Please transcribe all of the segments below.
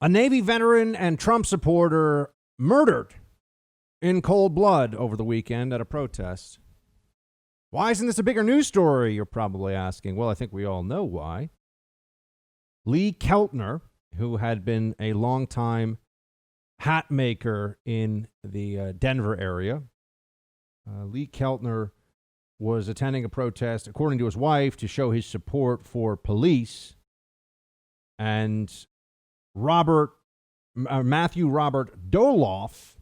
A Navy veteran and Trump supporter murdered in cold blood over the weekend at a protest. Why isn't this a bigger news story, you're probably asking? Well, I think we all know why. Lee Keltner, who had been a longtime hat maker in the Denver area, Lee Keltner was attending a protest, according to his wife, to show his support for police. And Matthew Robert Doloff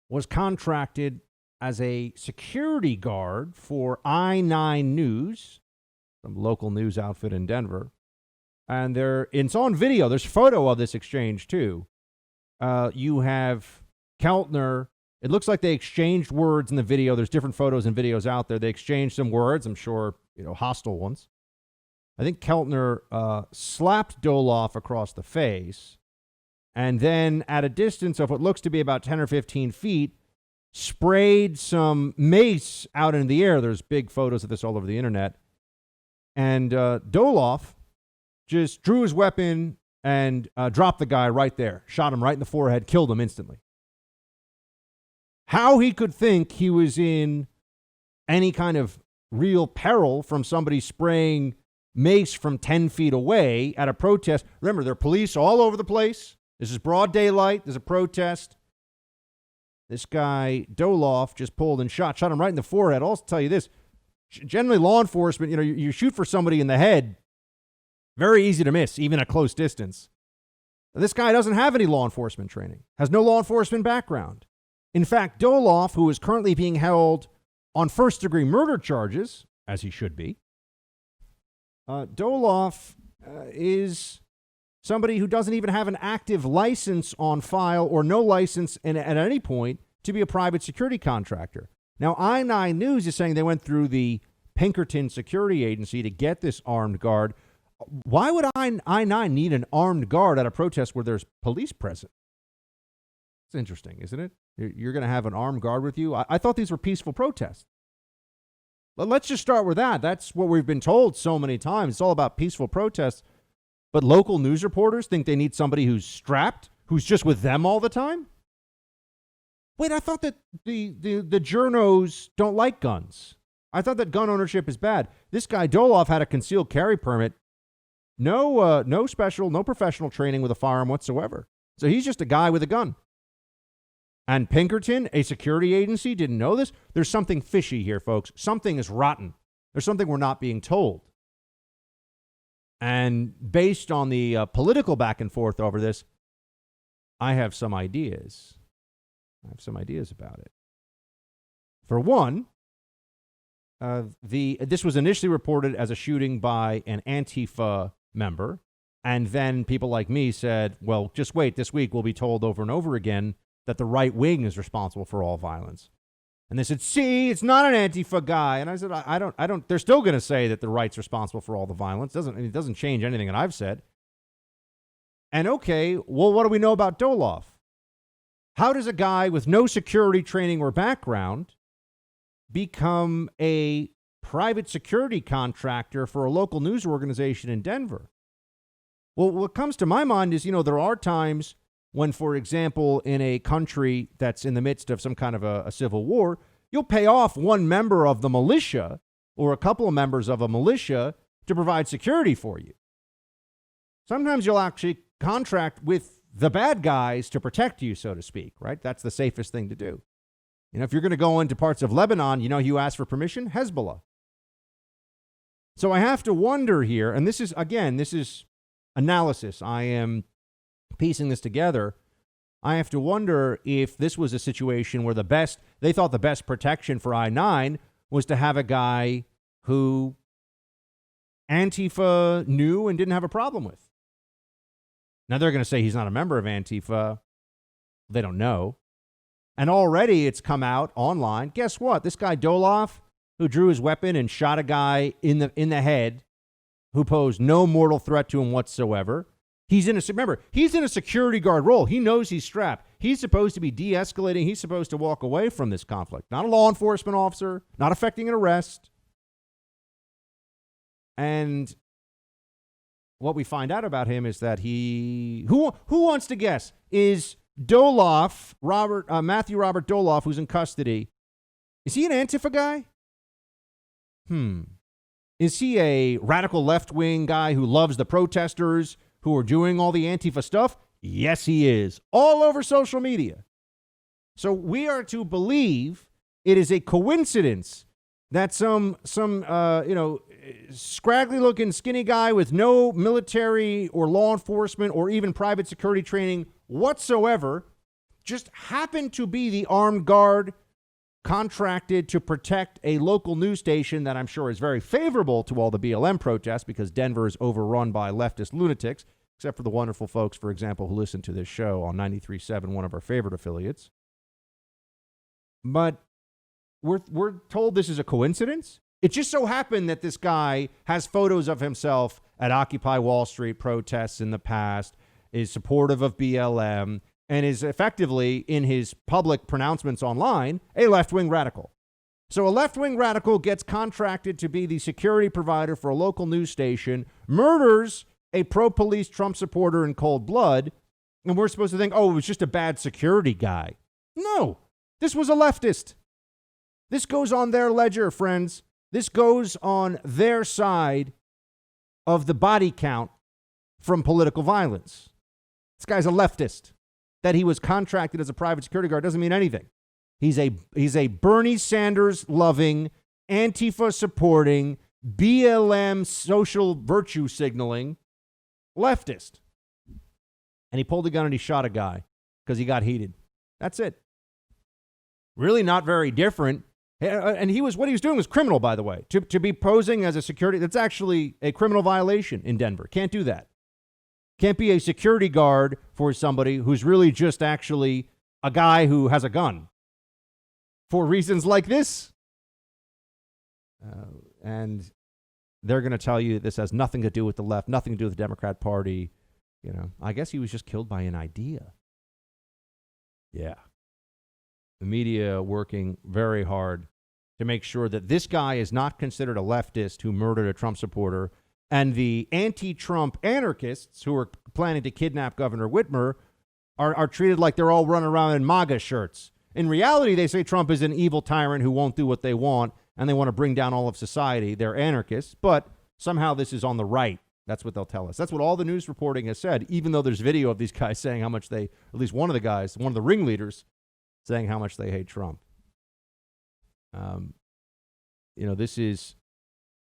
was contracted as a security guard for I-9 News, some local news outfit in Denver. And it's on video. There's a photo of this exchange, too. You have Keltner. It looks like they exchanged words in the video. There's different photos and videos out there. They exchanged some words, I'm sure, hostile ones. I think Keltner slapped Doloff across the face, and then at a distance of what looks to be about 10 or 15 feet, sprayed some mace out in the air. There's big photos of this all over the internet. And Doloff just drew his weapon and dropped the guy right there, shot him right in the forehead, killed him instantly. How he could think he was in any kind of real peril from somebody spraying mace from 10 feet away at a protest. Remember, there are police all over the place. This is broad daylight. There's a protest. This guy, Doloff, just pulled and shot him right in the forehead. I'll also tell you this. Generally, law enforcement, you shoot for somebody in the head, very easy to miss, even at close distance. This guy doesn't have any law enforcement training, has no law enforcement background. In fact, Doloff, who is currently being held on first-degree murder charges, as he should be, Doloff is somebody who doesn't even have an active license on file or no license at any point to be a private security contractor. Now, I-9 News is saying they went through the Pinkerton Security Agency to get this armed guard. Why would I-9 need an armed guard at a protest where there's police present? It's interesting, isn't it? You're going to have an armed guard with you? I thought these were peaceful protests. But let's just start with that. That's what we've been told so many times. It's all about peaceful protests. But local news reporters think they need somebody who's strapped, who's just with them all the time? Wait, I thought that the journos don't like guns. I thought that gun ownership is bad. This guy, Doloff, had a concealed carry permit. No professional training with a firearm whatsoever. So he's just a guy with a gun. And Pinkerton, a security agency, didn't know this? There's something fishy here, folks. Something is rotten. There's something we're not being told. And based on the political back and forth over this, I have some ideas. About it. For one, this was initially reported as a shooting by an Antifa member. And then people like me said, well, just wait. This week we'll be told over and over again that the right wing is responsible for all violence. And they said, see, it's not an Antifa guy. And I said, I don't, they're still going to say that the right's responsible for all the violence. It doesn't change anything that I've said. And okay, well, what do we know about Doloff? How does a guy with no security training or background become a private security contractor for a local news organization in Denver? Well, what comes to my mind is, there are times when, for example, in a country that's in the midst of some kind of a civil war, you'll pay off one member of the militia or a couple of members of a militia to provide security for you. Sometimes you'll actually contract with the bad guys to protect you, so to speak, right? That's the safest thing to do. If you're going to go into parts of Lebanon, you ask for permission, Hezbollah. So I have to wonder here, and this is analysis. I am piecing this together. I have to wonder if this was a situation where they thought the best protection for I-9 was to have a guy who Antifa knew and didn't have a problem with. Now they're going to say he's not a member of Antifa. They don't know. And already it's come out online. Guess what? This guy Doloff, who drew his weapon and shot a guy in the head who posed no mortal threat to him whatsoever. He's in a security guard role. He knows he's strapped. He's supposed to be de-escalating. He's supposed to walk away from this conflict. Not a law enforcement officer, not affecting an arrest. And what we find out about him is that who wants to guess, is Doloff, Matthew Robert Doloff, who's in custody, is he an Antifa guy? Is he a radical left-wing guy who loves the protesters who are doing all the Antifa stuff? Yes, he is. All over social media. So we are to believe it is a coincidence that some scraggly-looking skinny guy with no military or law enforcement or even private security training whatsoever just happened to be the armed guard contracted to protect a local news station that I'm sure is very favorable to all the BLM protests because Denver is overrun by leftist lunatics, except for the wonderful folks, for example, who listen to this show on 93.7, one of our favorite affiliates. But we're told this is a coincidence. It just so happened that this guy has photos of himself at Occupy Wall Street protests in the past, is supportive of BLM, and is effectively, in his public pronouncements online, a left-wing radical. So a left-wing radical gets contracted to be the security provider for a local news station, murders a pro-police Trump supporter in cold blood, and we're supposed to think, oh, it was just a bad security guy. No, this was a leftist. This goes on their ledger, friends. This goes on their side of the body count from political violence. This guy's a leftist. That he was contracted as a private security guard doesn't mean anything. He's a Bernie Sanders loving, Antifa supporting, BLM social virtue signaling leftist. And he pulled a gun and he shot a guy because he got heated. That's it. Really not very different. And what he was doing was criminal, by the way. To be posing as a security, that's actually a criminal violation in Denver. Can't do that. Can't be a security guard for somebody who's really just actually a guy who has a gun for reasons like this. And they're going to tell you this has nothing to do with the left, nothing to do with the Democrat Party. You know, I guess he was just killed by an idea. Yeah. The media working very hard to make sure that this guy is not considered a leftist who murdered a Trump supporter. And the anti-Trump anarchists who are planning to kidnap Governor Whitmer are treated like they're all running around in MAGA shirts. In reality, they say Trump is an evil tyrant who won't do what they want, and they want to bring down all of society. They're anarchists, but somehow this is on the right. That's what they'll tell us. That's what all the news reporting has said, even though there's video of these guys saying how much at least one of the guys, one of the ringleaders, saying how much they hate Trump. This is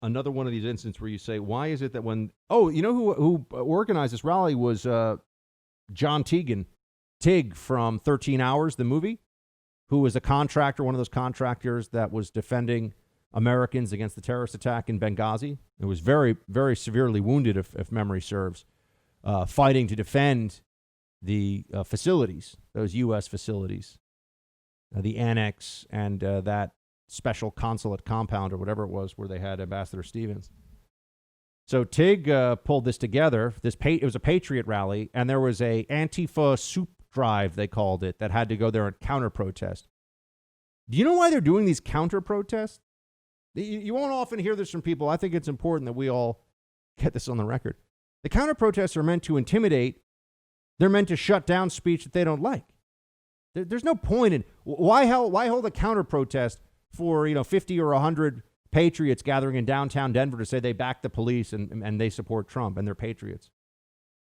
another one of these instances where you say, why is it that who organized this rally was John Tig from 13 Hours, the movie, who was a contractor, one of those contractors that was defending Americans against the terrorist attack in Benghazi. It was very, very severely wounded, if memory serves, fighting to defend the facilities, those U.S. facilities, the annex and that special consulate compound or whatever it was where they had Ambassador Stevens. So Tig pulled this together. It was a patriot rally, and there was a Antifa soup drive, they called it, that had to go there and counter-protest. Do you know why they're doing these counter-protests? You won't often hear this from people. I think it's important that we all get this on the record. The counter-protests are meant to intimidate. They're meant to shut down speech that they don't like. There's no point in why hold a counter-protest for 50 or 100 patriots gathering in downtown Denver to say they back the police and they support Trump and they're patriots.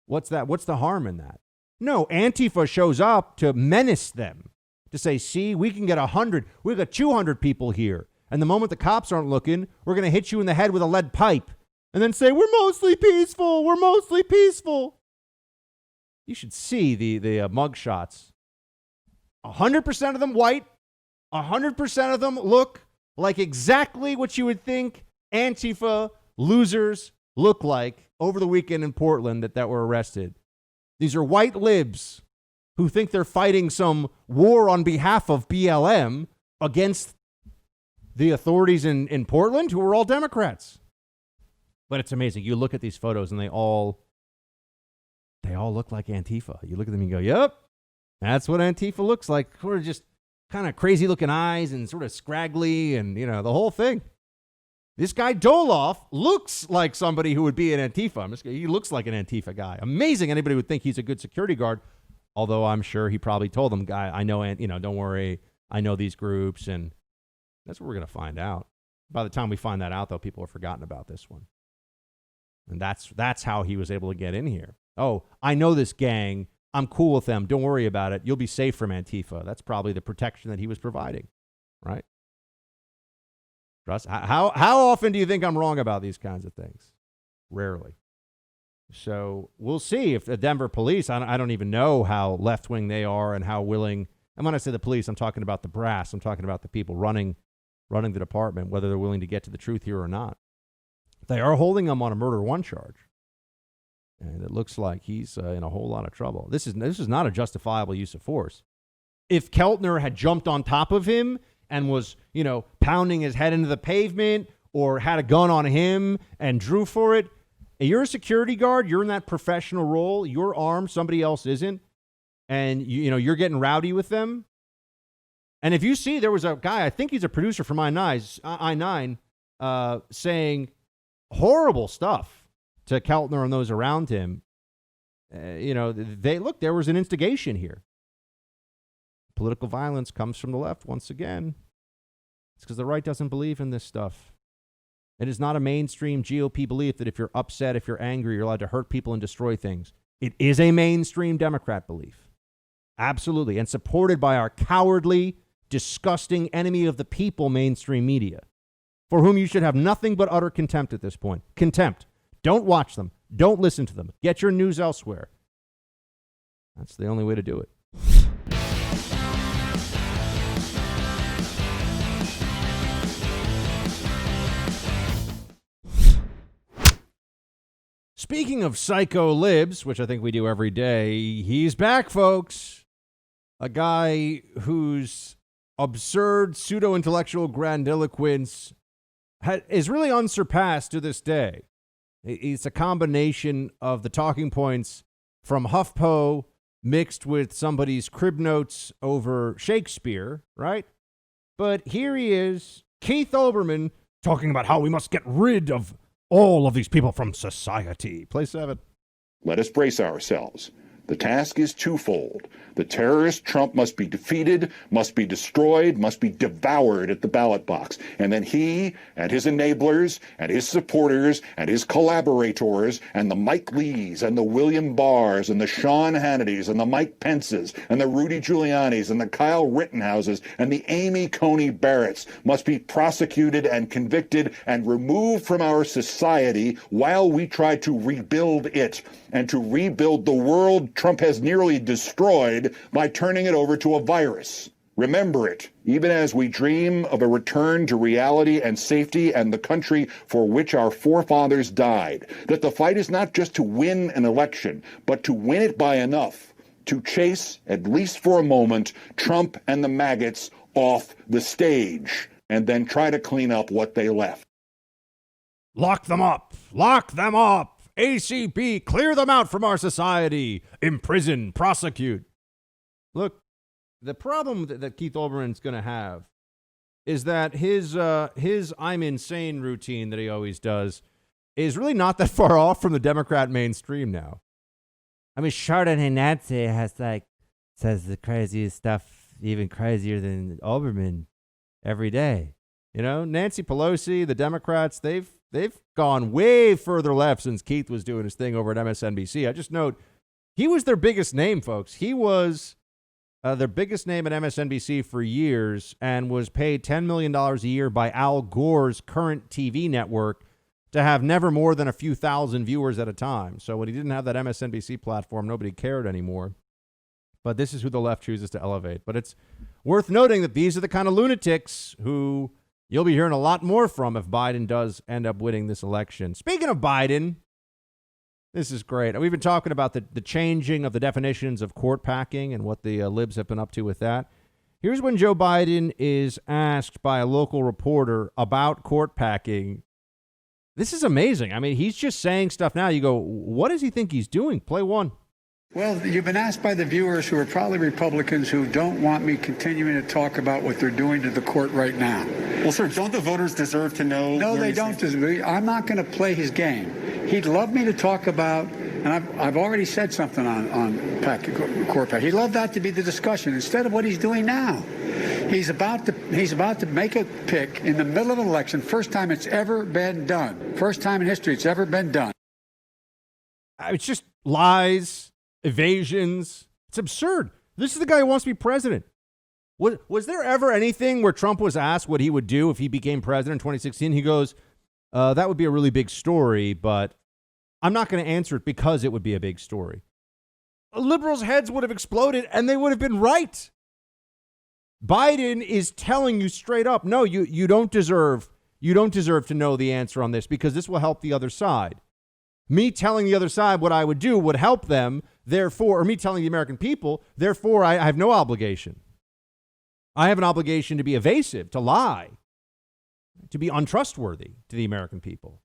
What's that? What's the harm in that? No, Antifa shows up to menace them, to say, see, we can get 100, we got 200 people here. And the moment the cops aren't looking, we're going to hit you in the head with a lead pipe and then say, we're mostly peaceful. We're mostly peaceful. You should see the mug shots. 100% of them white. 100% of them look like exactly what you would think Antifa losers look like over the weekend in Portland that were arrested. These are white libs who think they're fighting some war on behalf of BLM against the authorities in Portland, who are all Democrats. But it's amazing. You look at these photos and they all look like Antifa. You look at them and you go, yep, that's what Antifa looks like. Sort of just kind of crazy looking eyes and sort of scraggly and, the whole thing. This guy Doloff looks like somebody who would be an Antifa. He looks like an Antifa guy. Amazing. Anybody would think he's a good security guard. Although I'm sure he probably told them, guy, I know, don't worry. I know these groups. And that's what we're going to find out. By the time we find that out, though, people have forgotten about this one. And that's how he was able to get in here. Oh, I know this gang. I'm cool with them. Don't worry about it. You'll be safe from Antifa. That's probably the protection that he was providing, right? Russ, how often do you think I'm wrong about these kinds of things? Rarely. So we'll see if the Denver police, I don't even know how left-wing they are and how willing. And when I say the police, I'm talking about the brass. I'm talking about the people running the department, whether they're willing to get to the truth here or not. They are holding him on a murder one charge. And it looks like he's in a whole lot of trouble. This is not a justifiable use of force. If Keltner had jumped on top of him and was, pounding his head into the pavement or had a gun on him and drew for it, you're a security guard, you're in that professional role, you're armed, somebody else isn't, and you're getting rowdy with them. And if you see, there was a guy, I think he's a producer from I9, saying horrible stuff to Keltner and those around him. There was an instigation here. Political violence comes from the left once again. It's because the right doesn't believe in this stuff. It is not a mainstream GOP belief that if you're upset, if you're angry, you're allowed to hurt people and destroy things. It is a mainstream Democrat belief. Absolutely. And supported by our cowardly, disgusting enemy of the people mainstream media, for whom you should have nothing but utter contempt at this point. Contempt. Don't watch them. Don't listen to them. Get your news elsewhere. That's the only way to do it. Speaking of psycho libs, which I think we do every day, he's back, folks. A guy whose absurd pseudo-intellectual grandiloquence is really unsurpassed to this day. It's a combination of the talking points from HuffPo mixed with somebody's crib notes over Shakespeare, right? But here he is, Keith Olbermann, talking about how we must get rid of all of these people from society. Play 7. Let us brace ourselves. The task is twofold. The terrorist Trump must be defeated, must be destroyed, must be devoured at the ballot box. And then he and his enablers and his supporters and his collaborators and the Mike Lees and the William Barrs and the Sean Hannitys and the Mike Pences and the Rudy Giulianis and the Kyle Rittenhouses and the Amy Coney Barretts must be prosecuted and convicted and removed from our society while we try to rebuild it and to rebuild the world Trump has nearly destroyed by turning it over to a virus. Remember it, even as we dream of a return to reality and safety and the country for which our forefathers died, that the fight is not just to win an election, but to win it by enough to chase, at least for a moment, Trump and the maggots off the stage, and then try to clean up what they left. Lock them up! Lock them up! ACB, clear them out from our society. Imprison, prosecute. Look, the problem that Keith Olbermann's going to have is that his I'm insane routine that he always does is really not that far off from the Democrat mainstream now. I mean, Chardonnay Nancy says the craziest stuff, even crazier than Olbermann every day. Nancy Pelosi, the Democrats, they've gone way further left since Keith was doing his thing over at MSNBC. I just note, he was their biggest name, folks. He was their biggest name at MSNBC for years and was paid $10 million a year by Al Gore's current TV network to have never more than a few thousand viewers at a time. So when he didn't have that MSNBC platform, nobody cared anymore. But this is who the left chooses to elevate. But it's worth noting that these are the kind of lunatics who you'll be hearing a lot more from if Biden does end up winning this election. Speaking of Biden, this is great. We've been talking about the changing of the definitions of court packing and what the libs have been up to with that. Here's when Joe Biden is asked by a local reporter about court packing. This is amazing. I mean, he's just saying stuff now. You go, what does he think he's doing? Play 1. Well, you've been asked by the viewers, who are probably Republicans, who don't want me continuing to talk about what they're doing to the court right now. Well, sir, don't the voters deserve to know? No, they don't deserve. I'm not going to play his game. He'd love me to talk about, and I've already said something on court pack. He'd love that to be the discussion instead of what he's doing now. He's about to make a pick in the middle of an election. First time it's ever been done. First time in history it's ever been done. It's just lies, evasions. It's absurd. This is the guy who wants to be president. Was there ever anything where Trump was asked what he would do if he became president in 2016? He goes, that would be a really big story, but I'm not going to answer it because it would be a big story. Liberals' heads would have exploded and they would have been right. Biden is telling you straight up, no, you don't deserve to know the answer on this because this will help the other side. Me telling the other side what I would do would help them, therefore, or me telling the American people, therefore, I have no obligation. I have an obligation to be evasive, to lie, to be untrustworthy to the American people.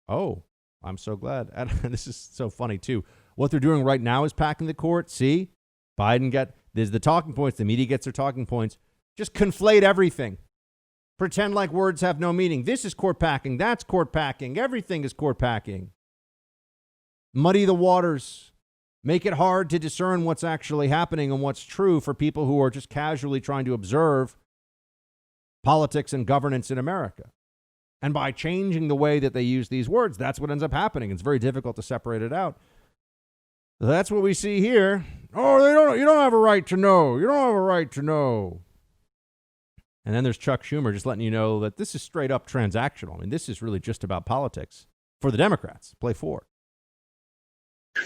Oh, I'm so glad. And this is so funny, too. What they're doing right now is packing the court. See, there's the talking points. The media gets their talking points. Just conflate everything. Pretend like words have no meaning. This is court packing. That's court packing. Everything is court packing. Muddy the waters. Make it hard to discern what's actually happening and what's true for people who are just casually trying to observe politics and governance in America. And by changing the way that they use these words, that's what ends up happening. It's very difficult to separate it out. That's what we see here. Oh, you don't have a right to know. You don't have a right to know. And then there's Chuck Schumer just letting you know that this is straight up transactional. I mean, this is really just about politics for the Democrats. Play four.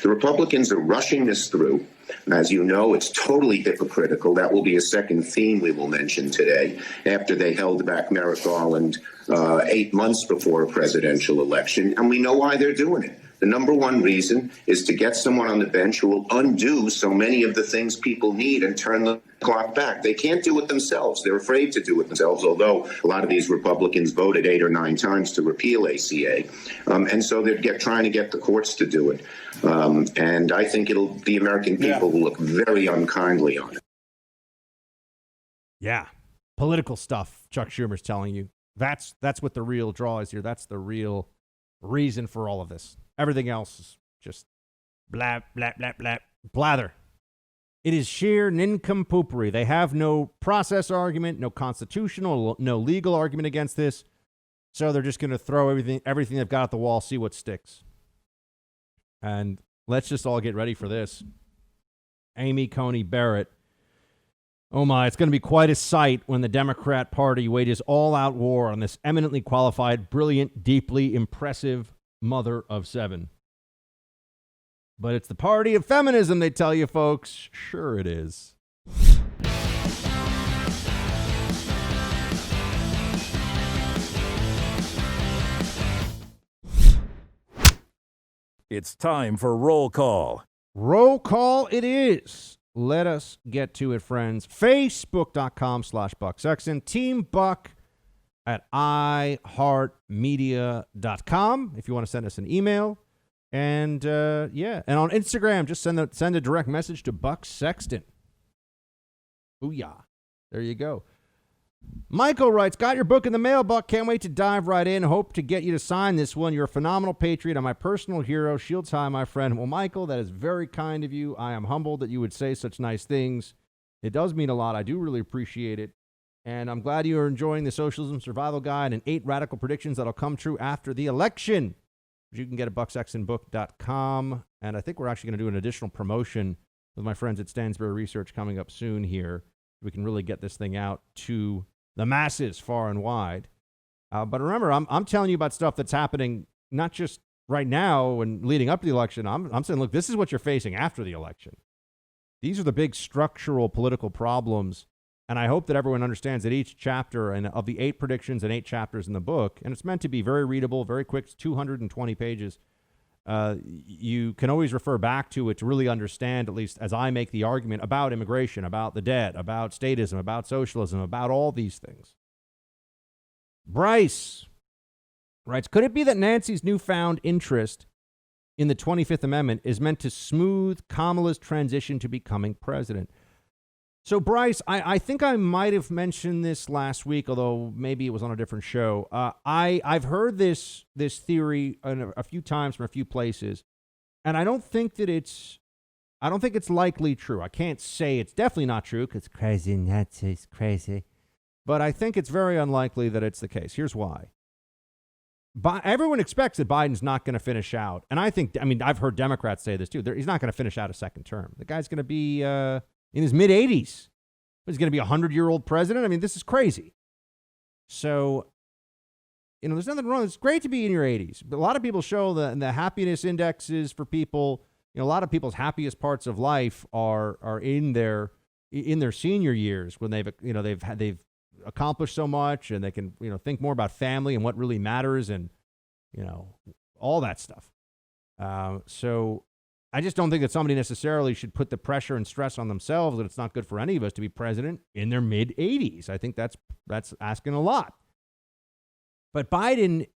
The Republicans are rushing this through. As you know, it's totally hypocritical. That will be a second theme we will mention today, after they held back Merrick Garland 8 months before a presidential election. And we know why they're doing it. The number one reason is to get someone on the bench who will undo so many of the things people need and turn the clock back. They can't do it themselves. They're afraid to do it themselves, although a lot of these Republicans voted 8 or 9 times to repeal ACA. And so they're trying to get the courts to do it. And I think the American people will look very unkindly on it. Yeah. Political stuff, Chuck Schumer's telling you. That's what the real draw is here. That's the real reason for all of this. Everything else is just blah, blah, blah, blah, blather. It is sheer nincompoopery. They have no process argument, no constitutional, no legal argument against this. So they're just going to throw everything they've got at the wall, see what sticks. And let's just all get ready for this. Amy Coney Barrett. Oh my, it's going to be quite a sight when the Democrat Party wages all-out war on this eminently qualified, brilliant, deeply impressive mother of 7. But it's the party of feminism, they tell you, folks. Sure it is. It's time for Roll Call. Roll call it is. Let us get to it, friends. Facebook.com/Buck Sexton. Team Buck at iHeartMedia.com if you want to send us an email. And, and on Instagram, just send a direct message to Buck Sexton. Booyah. There you go. Michael writes, got your book in the mail, Buck. Can't wait to dive right in. Hope to get you to sign this one. You're a phenomenal patriot and my personal hero. Shields high, my friend. Well, Michael, that is very kind of you. I am humbled that you would say such nice things. It does mean a lot. I do really appreciate it. And I'm glad you are enjoying the Socialism Survival Guide and 8 radical predictions that'll come true after the election. You can get at bucksextonbook.com. And I think we're actually going to do an additional promotion with my friends at Stansberry Research coming up soon here. We can really get this thing out to the masses far and wide. But remember, I'm telling you about stuff that's happening not just right now and leading up to the election. I'm saying, look, this is what you're facing after the election. These are the big structural political problems. And I hope that everyone understands that each chapter and of the 8 predictions and 8 chapters in the book, and it's meant to be very readable, very quick, it's 220 pages. You can always refer back to it to really understand, at least as I make the argument, about immigration, about the debt, about statism, about socialism, about all these things. Bryce writes, could it be that Nancy's newfound interest in the 25th Amendment is meant to smooth Kamala's transition to becoming president. So, Bryce, I think I might have mentioned this last week, although maybe it was on a different show. I've heard this theory a few times from a few places, and I don't think it's likely true. I can't say it's definitely not true because crazy Nazis, crazy. But I think it's very unlikely that it's the case. Here's why. Everyone expects that Biden's not going to finish out. And I've heard Democrats say this too. He's not going to finish out a second term. The guy's going to be in his mid-80s. He's going to be a 100-year-old president. I mean, this is crazy. So, there's nothing wrong. It's great to be in your 80s. But a lot of people show the happiness indexes for people. A lot of people's happiest parts of life are in their senior years when they've accomplished so much and they can think more about family and what really matters and all that stuff. So I just don't think that somebody necessarily should put the pressure and stress on themselves that it's not good for any of us to be president in their mid 80s. I think that's asking a lot. But Biden,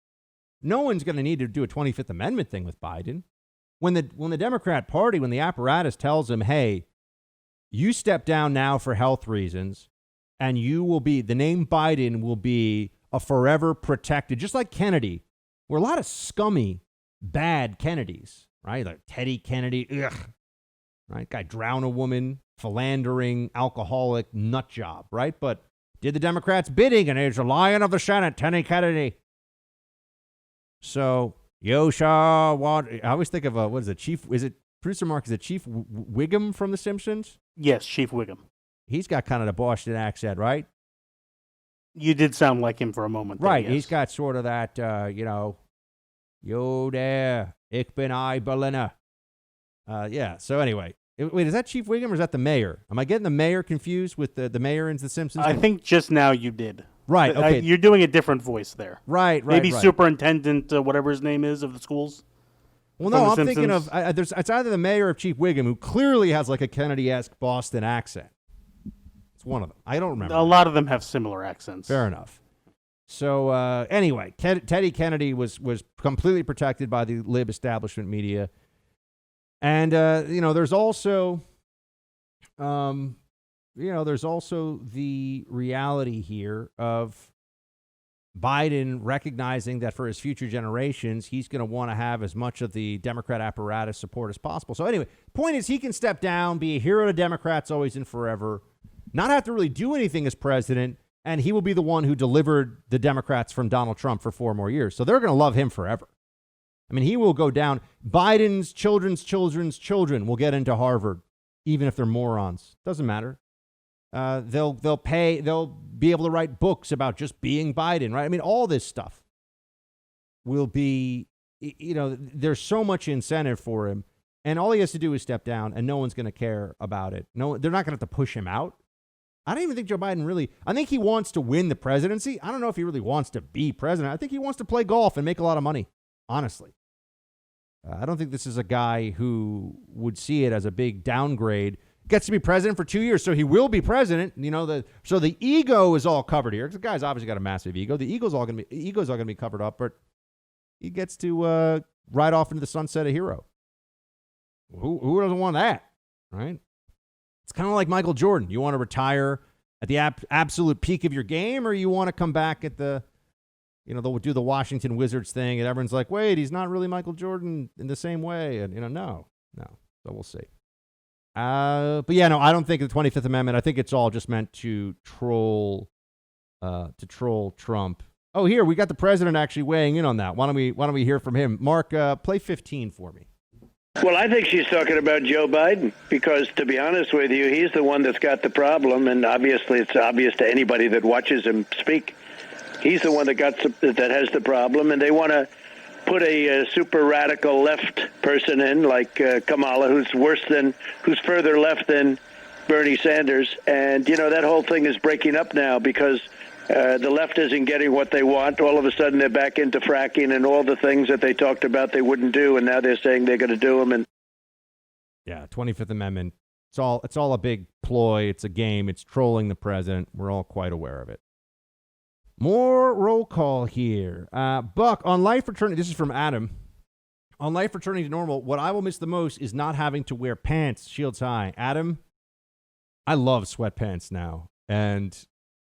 no one's going to need to do a 25th Amendment thing with Biden. When the Democrat Party, when the apparatus tells him, hey, you step down now for health reasons, and the name Biden will be a forever protected, just like Kennedy. We're a lot of scummy, bad Kennedys, right? Like Teddy Kennedy, right? Guy drown a woman, philandering, alcoholic, nut job, right? But did the Democrats' bidding, and he's a lion of the Senate, Teddy Kennedy. So, I always think of, what is it, Producer Mark, is it Chief Wiggum from The Simpsons? Yes, Chief Wiggum. He's got kind of the Boston accent, right? You did sound like him for a moment. Right. There, yes. He's got sort of that, yo there, ich bin ein Berliner. Yeah. So anyway, wait, is that Chief Wiggum or is that the mayor? Am I getting the mayor confused with the mayor in The Simpsons? I think just now you did. Right. Okay. You're doing a different voice there. Right. Maybe right. Superintendent, whatever his name is, of the schools. Well, no, I'm thinking of, it's either the mayor or Chief Wiggum, who clearly has like a Kennedy-esque Boston accent. It's one of them. I don't remember. A lot of them have similar accents. Fair enough. So anyway, Teddy Kennedy was completely protected by the lib establishment media. And, there's also, there's also the reality here of Biden recognizing that for his future generations, he's going to want to have as much of the Democrat apparatus support as possible. So anyway, point is he can step down, be a hero to Democrats always and forever, not have to really do anything as president, and he will be the one who delivered the Democrats from Donald Trump for 4 more years. So they're going to love him forever. I mean, he will go down. Biden's children's children will get into Harvard, even if they're morons. Doesn't matter. They'll be able to write books about just being Biden, right? I mean, all this stuff will be, there's so much incentive for him, and all he has to do is step down, and no one's going to care about it. No, they're not going to have to push him out. I don't even think Joe Biden really, I think he wants to win the presidency. I don't know if he really wants to be president. I think he wants to play golf and make a lot of money, honestly. I don't think this is a guy who would see it as a big downgrade. Gets to be president for 2 years, so he will be president. So the ego is all covered here. The guy's obviously got a massive ego. The ego's all going to be covered up, but he gets to ride off into the sunset a hero. Who doesn't want that, right? It's kind of like Michael Jordan. You want to retire at the absolute peak of your game, or you want to come back at they'll do the Washington Wizards thing, and everyone's like, wait, he's not really Michael Jordan in the same way. And, no. So we'll see. But yeah, no, I don't think the 25th Amendment, I think it's all just meant to troll Trump. Oh, here, we got the president actually weighing in on that. Why don't we hear from him? Mark, play 15 for me. Well, I think she's talking about Joe Biden because, to be honest with you, he's the one that's got the problem, and obviously it's obvious to anybody that watches him speak. He's the one that has the problem, and they want to put a super radical left person in, like Kamala, who's further left than Bernie Sanders, and that whole thing is breaking up now because the left isn't getting what they want. All of a sudden, they're back into fracking and all the things that they talked about they wouldn't do, and now they're saying they're going to do them. And yeah, 25th Amendment. It's all a big ploy. It's a game. It's trolling the president. We're all quite aware of it. More roll call here. Buck, on life attorney, this is from Adam. On life returning to normal, what I will miss the most is not having to wear pants, shields high. Adam, I love sweatpants now. And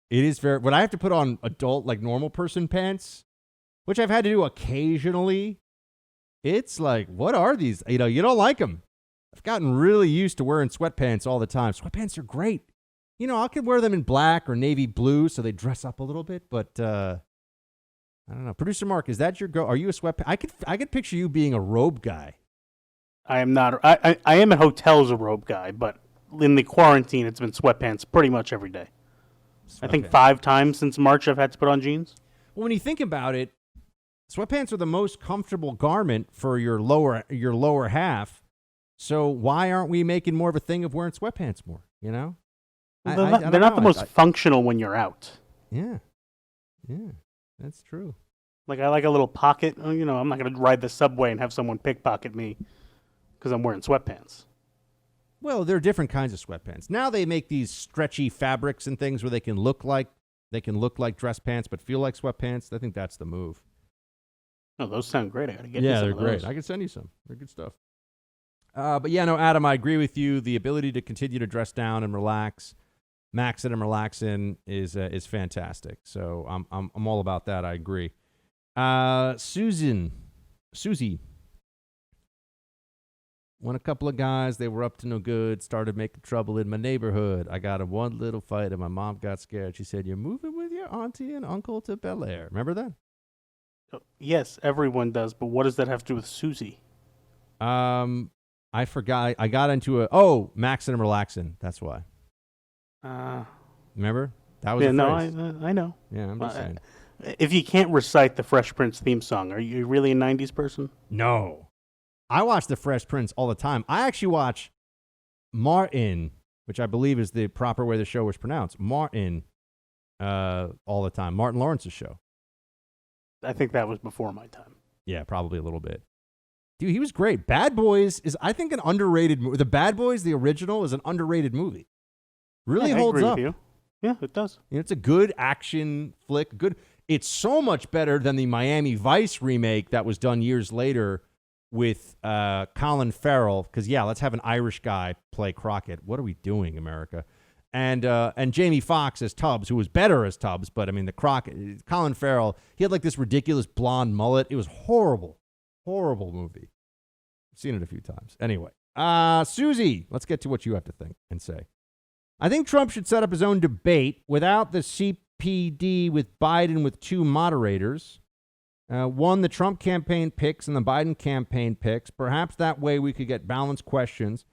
it is when I have to put on adult, like normal person pants, which I've had to do occasionally, it's like, what are these? You don't like them. I've gotten really used to wearing sweatpants all the time. Sweatpants are great. I could wear them in black or navy blue so they dress up a little bit, but I don't know. Producer Mark, is that your go? Are you a sweatpants? I could picture you being a robe guy. I am not. I am at hotels a robe guy, but in the quarantine, it's been sweatpants pretty much every day. I think 5 times since March I've had to put on jeans. Well, when you think about it, sweatpants are the most comfortable garment for your lower half. So why aren't we making more of a thing of wearing sweatpants more? They're not the most functional when you're out. Yeah, that's true. Like I like a little pocket. I'm not going to ride the subway and have someone pickpocket me because I'm wearing sweatpants. Well, there are different kinds of sweatpants. Now they make these stretchy fabrics and things where they can look like dress pants but feel like sweatpants. I think that's the move. Oh, those sound great. I got to get they're some of great. those. I can send you some. They're good stuff. But yeah, no, Adam, I agree with you. The ability to continue to dress down and relax, max it and relax in is fantastic. So I'm all about that. I agree. Susie, when a couple of guys, they were up to no good, started making trouble in my neighborhood. I got in one little fight and my mom got scared. She said, "You're moving with your auntie and uncle to Bel Air." Remember that? Yes, everyone does. But what does that have to do with Susie? I forgot. I got into maxing and relaxing. That's why. Remember? That was yeah. a phrase. No, I know. Yeah, I'm just saying. If you can't recite the Fresh Prince theme song, are you really a '90s person? No, I watch the Fresh Prince all the time. I actually watch Martin, which I believe is the proper way the show was pronounced. Martin, all the time. Martin Lawrence's show. I think that was before my time. Yeah, probably a little bit. Dude, he was great. Bad Boys is, I think, an underrated movie. The Bad Boys, the original, is an underrated movie. Really holds up. With you. Yeah, it does. It's a good action flick. It's so much better than the Miami Vice remake that was done years later with Colin Farrell. Because, let's have an Irish guy play Crockett. What are we doing, America? And Jamie Foxx as Tubbs, who was better as Tubbs. But, I mean, the Crockett, Colin Farrell, he had like this ridiculous blonde mullet. It was horrible. Horrible movie. I've seen it a few times. Anyway, Susie, let's get to what you have to think and say. I think Trump should set up his own debate without the CPD with Biden with 2 moderators. One, the Trump campaign picks and the Biden campaign picks. Perhaps that way we could get balanced questions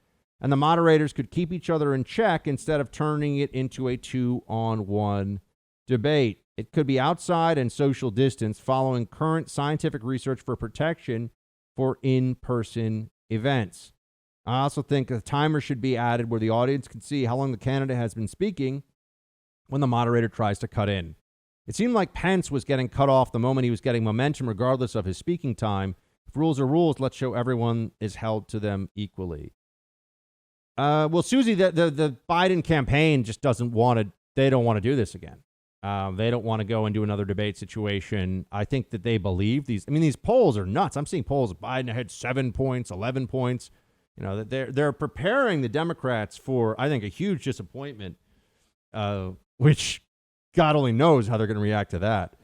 and the moderators could keep each other in check instead of turning it into a 2-on-1 debate. It could be outside and social distance following current scientific research for protection for in-person events. I also think a timer should be added where the audience can see how long the candidate has been speaking when the moderator tries to cut in. It seemed like Pence was getting cut off the moment he was getting momentum regardless of his speaking time. If rules are rules, let's show everyone is held to them equally. Well, Susie, the Biden campaign just doesn't want to, they don't want to do this again. They don't want to go into another debate situation. I think that they believe these polls are nuts. I'm seeing polls of Biden ahead 7 points, 11 points. They're preparing the Democrats for, I think, a huge disappointment, which God only knows how they're going to react to that.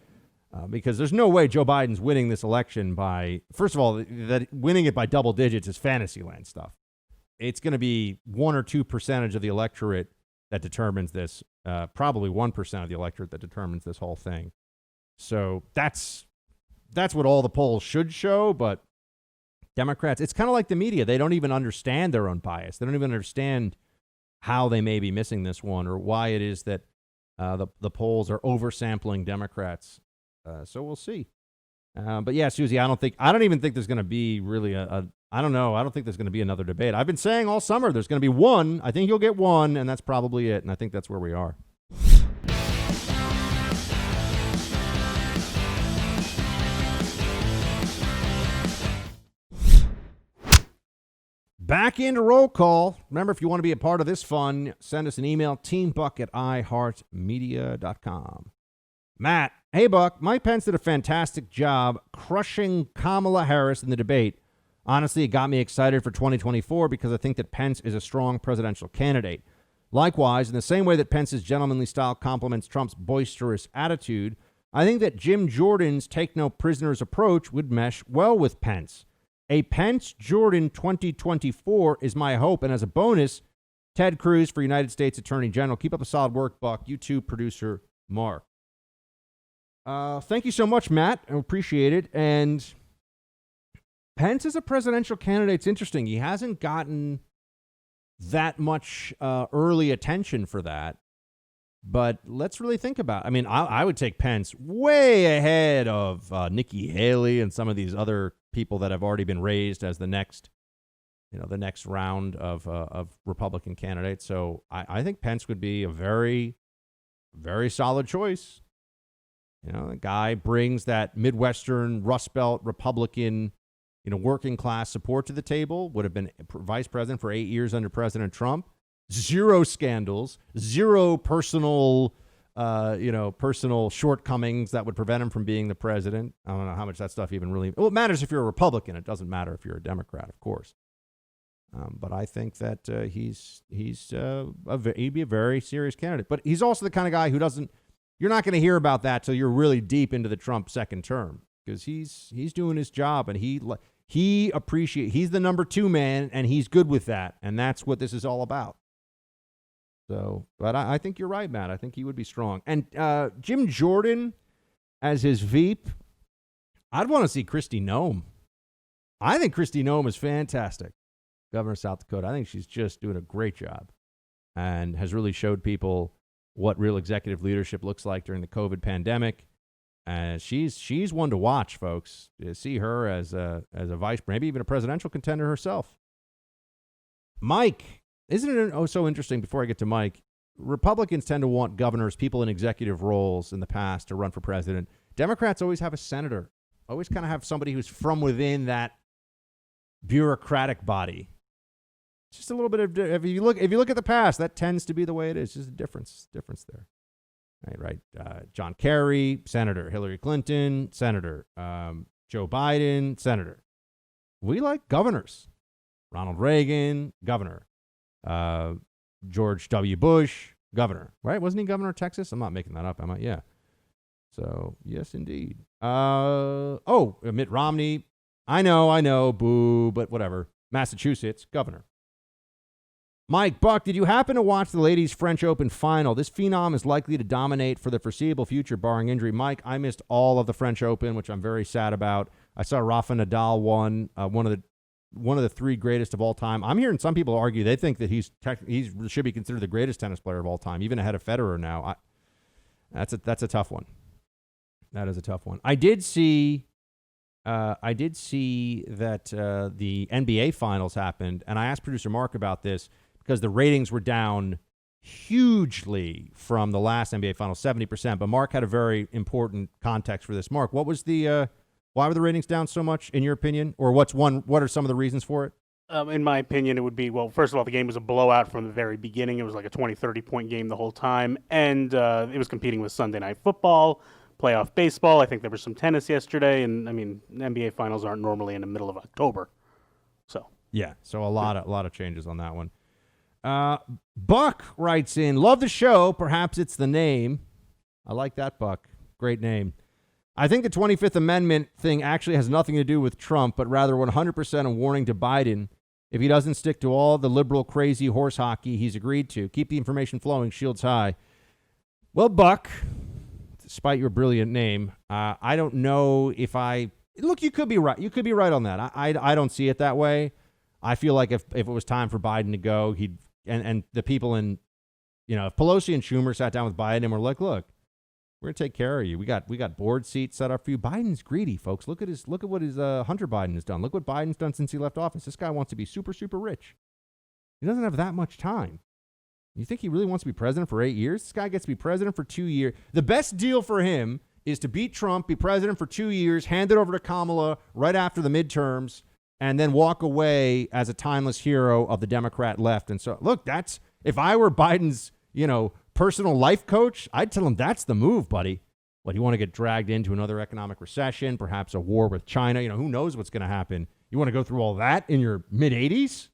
Because there's no way Joe Biden's winning this election by, first of all, that winning it by double digits is fantasy land stuff. It's going to be 1 or 2% of the electorate that determines this. Probably 1% of the electorate that determines this whole thing. So that's what all the polls should show. But Democrats, it's kind of like the media. They don't even understand their own bias. They don't even understand how they may be missing this one or why it is that the polls are oversampling Democrats. So we'll see. But yeah, Susie, I don't even think there's going to be really I don't know. I don't think there's going to be another debate. I've been saying all summer there's going to be one. I think you'll get one, and that's probably it. And I think that's where we are. Back into roll call. Remember, if you want to be a part of this fun, send us an email, teambuck@iheartmedia.com. Matt, hey, Buck, Mike Pence did a fantastic job crushing Kamala Harris in the debate. Honestly, it got me excited for 2024 because I think that Pence is a strong presidential candidate. Likewise, in the same way that Pence's gentlemanly style complements Trump's boisterous attitude, I think that Jim Jordan's take-no-prisoners approach would mesh well with Pence. A Pence-Jordan 2024 is my hope, and as a bonus, Ted Cruz for United States Attorney General. Keep up the solid work, Buck. You too, producer Mark. Thank you so much, Matt. I appreciate it. And Pence as a presidential candidate, it's interesting. He hasn't gotten that much early attention for that. But let's really think about it. I mean, I would take Pence way ahead of Nikki Haley and some of these other people that have already been raised as the next round of Republican candidates. So I think Pence would be a very, very solid choice. The guy brings that Midwestern Rust Belt Republican, working class support to the table. Would have been vice president for 8 years under President Trump. Zero scandals, zero personal shortcomings that would prevent him from being the president. I don't know how much that stuff even really. Well, it matters if you're a Republican. It doesn't matter if you're a Democrat, of course. But I think that he'd be a very serious candidate. But he's also the kind of guy who doesn't. You're not going to hear about that till you're really deep into the Trump second term, because he's doing his job and he's the number 2 man and he's good with that, and that's what this is all about. So, but I think you're right, Matt. I think he would be strong. And Jim Jordan as his Veep, I'd want to see Kristi Noem. I think Kristi Noem is fantastic, governor of South Dakota. I think she's just doing a great job and has really showed people what real executive leadership looks like during the COVID pandemic. She's one to watch, folks. To see her as a vice, maybe even a presidential contender herself. Mike, isn't it so interesting? Before I get to Mike, Republicans tend to want governors, people in executive roles in the past, to run for president. Democrats always have a senator. Always kind of have somebody who's from within that bureaucratic body. It's just a little bit of, if you look at the past, that tends to be the way it is. Just a difference there. Right. John Kerry, senator. Hillary Clinton, senator. Joe Biden, senator. We like governors. Ronald Reagan, governor. George W. Bush, governor. Right? Wasn't he governor of Texas? I'm not making that up, am I? Yeah. So, yes, indeed. Mitt Romney. I know, boo, but whatever. Massachusetts, governor. Mike, Buck, did you happen to watch the ladies' French Open final? This phenom is likely to dominate for the foreseeable future, barring injury. Mike, I missed all of the French Open, which I'm very sad about. I saw Rafa Nadal won, one of the 3 greatest of all time. I'm hearing some people argue they think that he should be considered the greatest tennis player of all time, even ahead of Federer now. That's a tough one. That is a tough one. I did see that the NBA finals happened, and I asked producer Mark about this because the ratings were down hugely from the last NBA finals, 70%. But Mark had a very important context for this. Mark, what was why were the ratings down so much, in your opinion? Or what are some of the reasons for it? In my opinion, it would be, well, first of all, the game was a blowout from the very beginning. It was like a 20, 30-point game the whole time. And it was competing with Sunday Night Football, playoff baseball. I think there was some tennis yesterday. And, I mean, NBA finals aren't normally in the middle of October. So. Yeah. So a lot of changes on that one. Buck writes in, love the show. Perhaps it's the name. I like that, Buck. Great name. I think the 25th Amendment thing actually has nothing to do with Trump, but rather 100% a warning to Biden if he doesn't stick to all the liberal crazy horse hockey he's agreed to. Keep the information flowing, shields high. Well, Buck, despite your brilliant name, I don't know if look, you could be right. You could be right on that. I don't see it that way. I feel like if it was time for Biden to go, and the people if Pelosi and Schumer sat down with Biden and were like, look, we're going to take care of you. We got board seats set up for you. Biden's greedy, folks. Look at what his Hunter Biden has done. Look what Biden's done since he left office. This guy wants to be super, super rich. He doesn't have that much time. You think he really wants to be president for 8 years? This guy gets to be president for 2 years. The best deal for him is to beat Trump, be president for 2 years, hand it over to Kamala right after the midterms, and then walk away as a timeless hero of the Democrat left. And so, look, if I were Biden's, personal life coach, I'd tell him that's the move, buddy. What, you want to get dragged into another economic recession, perhaps a war with China? Who knows what's going to happen You want to go through all that in your mid-80s?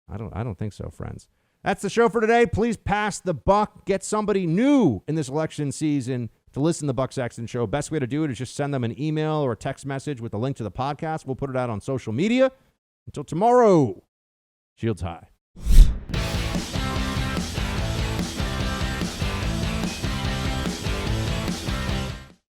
I don't think so, friends. That's the show for today. Please pass the buck. Get somebody new in this election season to listen to the Buck Sexton Show. Best way to do it is just send them an email or a text message with a link to the podcast. We'll put it out on social media. Until tomorrow, shields high.